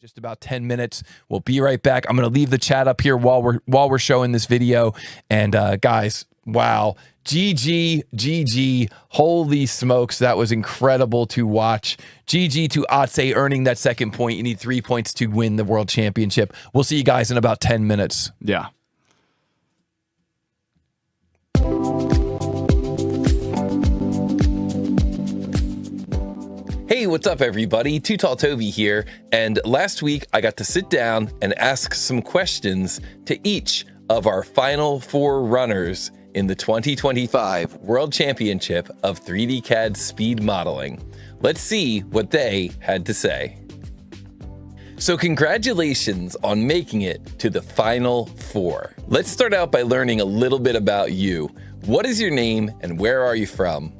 Just about 10 minutes. We'll be right back. I'm going to leave the chat up here while we're showing this video. And guys, wow. GG. Holy smokes. That was incredible to watch. GG to Otse earning that second point. You need 3 points to win the world championship. We'll see you guys in about 10 minutes. Yeah. Hey, what's up everybody? Too Tall Toby here, and last week I got to sit down and ask some questions to each of our final 4 runners in the 2025 World Championship of 3D CAD Speed Modeling. Let's see what they had to say. So congratulations on making it to the final 4. Let's start out by learning a little bit about you. What is your name and where are you from?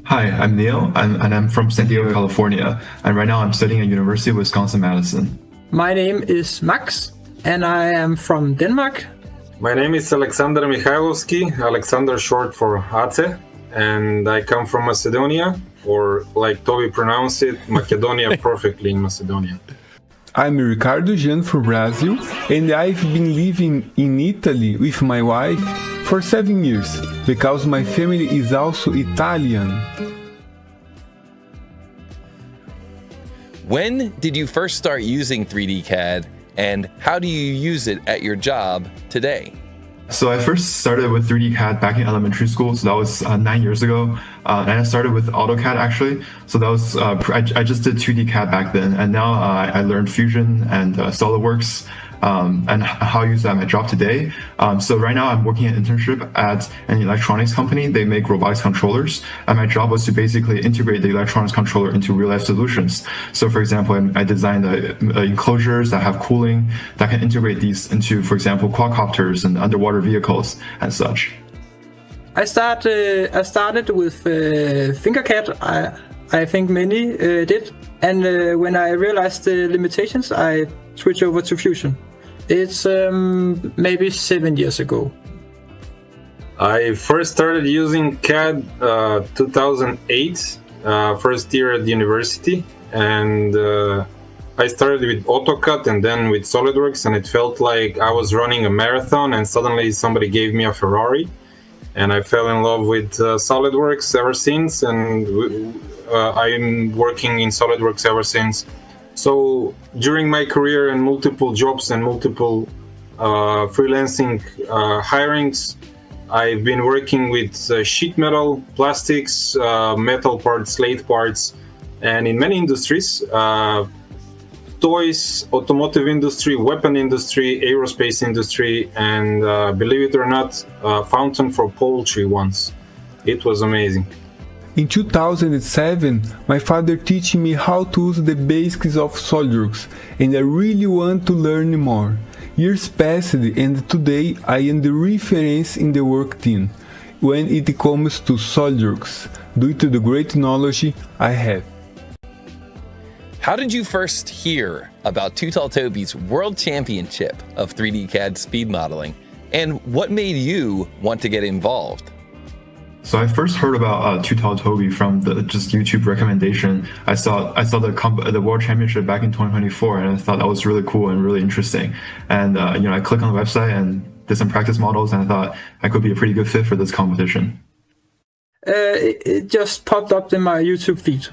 Hi, I'm Neil, and I'm from San Diego, California, and right now I'm studying at University of Wisconsin-Madison. My name is Max, and I am from Denmark. My name is Alexander Mihailovsky, Alexander short for Ace, and I come from Macedonia, or like Toby pronounced it, Macedonia perfectly in Macedonia. I'm Ricardo Jean from Brazil, and I've been living in Italy with my wife for 7 years, because my family is also Italian. When did you first start using 3D CAD, and how do you use it at your job today? So I first started with 3D CAD back in elementary school, so that was 9 years ago. And I started with AutoCAD actually, so that was I just did 2D CAD back then, and now I learned Fusion and SolidWorks and how I use that at my job today. So right now I'm working an internship at an electronics company. They make robotics controllers, and my job was to basically integrate the electronics controller into real-life solutions. So for example, I designed enclosures that have cooling that can integrate these into, for example, quadcopters and underwater vehicles and such. I started with FingerCAD. I think many did, and when I realized the limitations, I switched over to Fusion. It's maybe 7 years ago. I first started using CAD 2008, first year at university, and I started with AutoCAD and then with SolidWorks, and it felt like I was running a marathon, and suddenly somebody gave me a Ferrari, and I fell in love with SolidWorks ever since, and I'm working in SolidWorks ever since. So during my career and multiple jobs and multiple freelancing hirings, I've been working with sheet metal, plastics, metal parts, slate parts, and in many industries, toys, automotive industry, weapon industry, aerospace industry, and believe it or not, fountain for poultry once. It was amazing. In 2007, my father taught me how to use the basics of SolidWorks, and I really want to learn more. Years passed, and today I am the reference in the work team when it comes to SolidWorks, due to the great knowledge I have. How did you first hear about Too Tall Toby's World Championship of 3D CAD Speed Modeling, and what made you want to get involved? So I first heard about Too Tall Toby from the just YouTube recommendation. I saw the World Championship back in 2024, and I thought that was really cool and really interesting. And I clicked on the website and did some practice models, and I thought I could be a pretty good fit for this competition. It just popped up in my YouTube feed,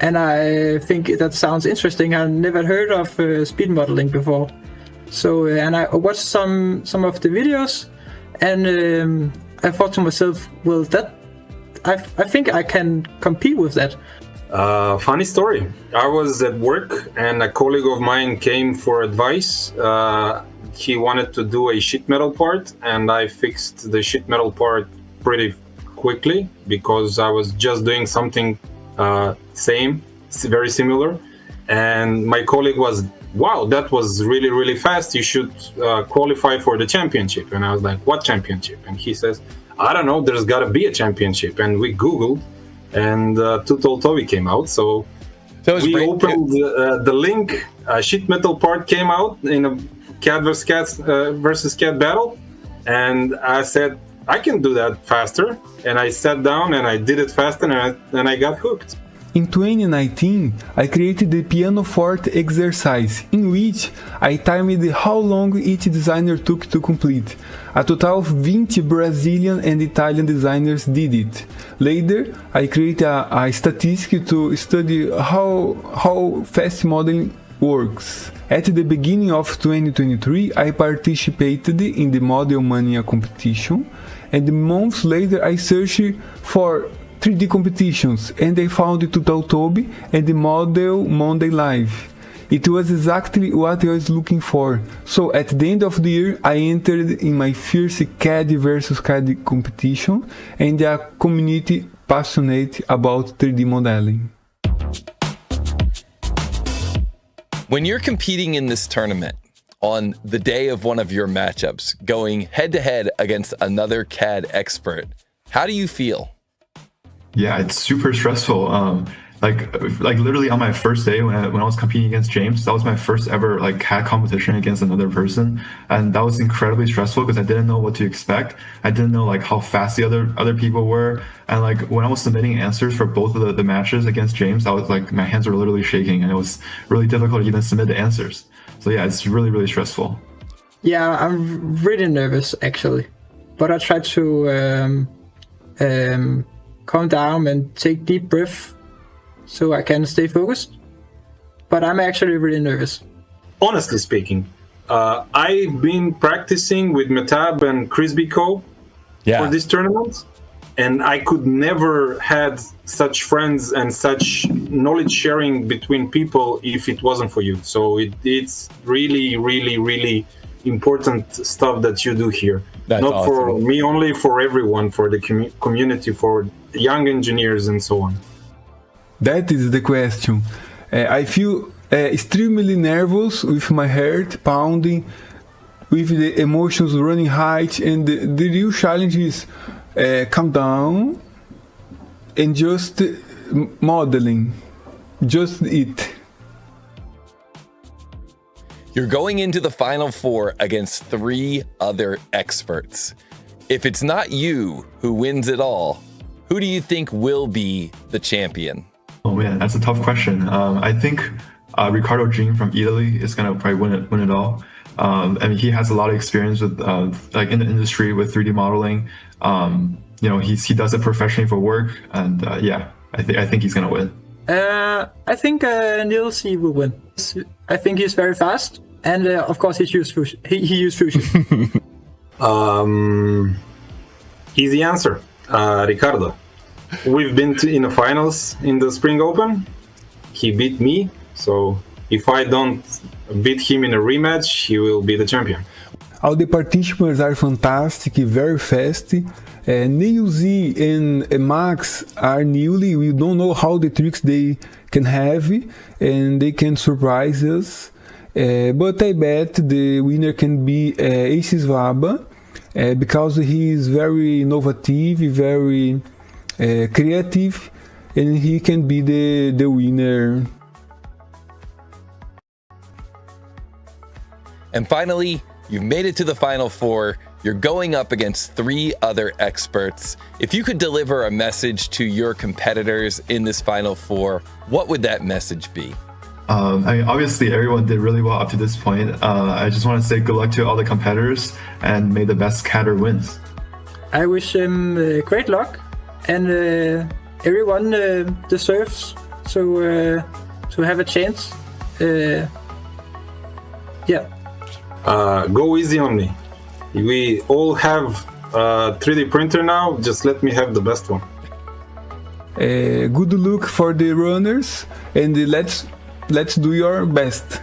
and I think that sounds interesting. I've never heard of speed modeling before. So and I watched some of the videos, and I thought to myself, well, I think I can compete with that. Funny story. I was at work and a colleague of mine came for advice. He wanted to do a sheet metal part, and I fixed the sheet metal part pretty quickly because I was just doing something very similar. And my colleague was, wow, that was really, really fast. You should qualify for the championship. And I was like, what championship? And he says, I don't know, there's got to be a championship. And we Googled, and Too Tall Toby came out. So we opened the link, a sheet metal part came out in a CAD versus CAD battle. And I said, I can do that faster. And I sat down and I did it faster, and I got hooked. In 2019, I created the pianoforte exercise, in which I timed how long each designer took to complete. A total of 20 Brazilian and Italian designers did it. Later, I created a statistic to study how fast modeling works. At the beginning of 2023, I participated in the Model Mania competition, and months later I searched for 3D competitions, and I found Tutaltobi and the Model Monday Live. It was exactly what I was looking for. So at the end of the year, I entered in my first CAD versus CAD competition, and a community passionate about 3D modeling. When you're competing in this tournament, on the day of one of your matchups, going head-to-head against another CAD expert, how do you feel? Yeah, it's super stressful. Like literally on my first day when I was competing against James, that was my first ever like CAD competition against another person, and that was incredibly stressful because I didn't know what to expect. I didn't know like how fast the other people were, and like when I was submitting answers for both of the matches against James, I was like my hands were literally shaking, and it was really difficult to even submit the answers. So yeah, it's really stressful. Yeah, I'm really nervous actually, but I try to calm down and take deep breath so I can stay focused. But I'm actually really nervous. Honestly speaking, I've been practicing with Metab and Chris Bico for this tournament, and I could never had such friends and such knowledge sharing between people if it wasn't for you. So it's really important stuff that you do here. That's not awesome. For me only, for everyone, for the community, for young engineers and so on. That is the question. I feel extremely nervous with my heart pounding, with the emotions running high, and the real challenge is calm down and just modeling, just it. You're going into the Final Four against 3 other experts. If it's not you who wins it all, who do you think will be the champion? Oh man, that's a tough question. I think Ricardo Jean from Italy is gonna probably win it all. I mean, he has a lot of experience with like in the industry with 3D modeling. You know, he does it professionally for work, and yeah, I think he's gonna win. I think Niels will win. I think he's very fast, and of course he used fusion. He used fusion. Easy answer, Ricardo. We've been in the finals in the Spring Open. He beat me, so if I don't beat him in a rematch, he will be the champion. All the participants are fantastic, very fast. Niels and Max are newly. We don't know how the tricks they can have, and they can surprise us. But I bet the winner can be Ace Svaba, because he is very innovative, very creative, and he can be the winner. And finally, you've made it to the Final Four. You're going up against 3 other experts. If you could deliver a message to your competitors in this Final Four, what would that message be? I mean, obviously everyone did really well up to this point. I just want to say good luck to all the competitors, and may the best cadder wins. I wish him great luck, and everyone deserves to have a chance. Yeah. Go easy on me. We all have a 3D printer now. Just let me have the best one. Good luck for the runners, and let's do your best.